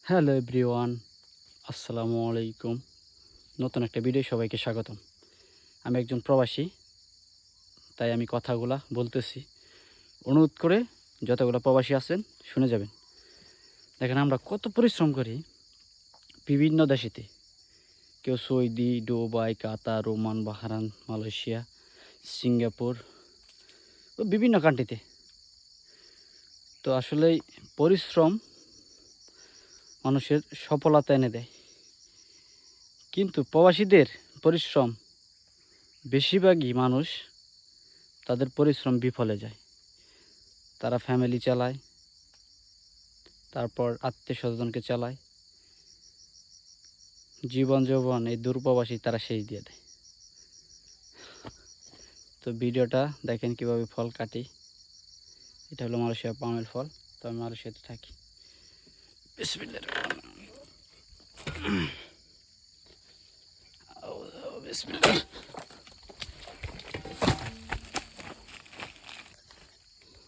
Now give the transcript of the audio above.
Hello everyone, আসসালামু আলাইকুম। নতুন একটা ভিডিও সবাইকে স্বাগতম। আমি একজন প্রবাসী, তাই আমি কথাগুলা বলতেছি। অনুরোধ করে যতগুলো প্রবাসী আছেন শুনে যাবেন। দেখেন আমরা কত পরিশ্রম করি বিভিন্ন দেশেতে, কেউ সৌদি, দুবাই, কাতার, ওমান, বাহরাইন, মালয়েশিয়া, সিঙ্গাপুর ও বিভিন্ন কান্ট্রিতে। তো আসলেই পরিশ্রম মানুষের সফলতা এনে দেয়, কিন্তু প্রবাসীদের পরিশ্রম বেশিরভাগই মানুষ তাদের পরিশ্রম বিফলে যায়। তারা ফ্যামিলি চালায়, তারপর আত্মীয়-স্বজনকে চালায়। জীবন যৌবন এই দূরপ্রবাসী তারা শেষ দিয়ে দেয়। তো ভিডিওটা দেখেন কিভাবে ফল কাটি। এটা হলো মালয়েশিয়া পামের ফল। তো আমি মালয়েশিয়াতে থাকি। বিসমিল্লাহির রহমানির রহিম। বিসমিল্লাহ।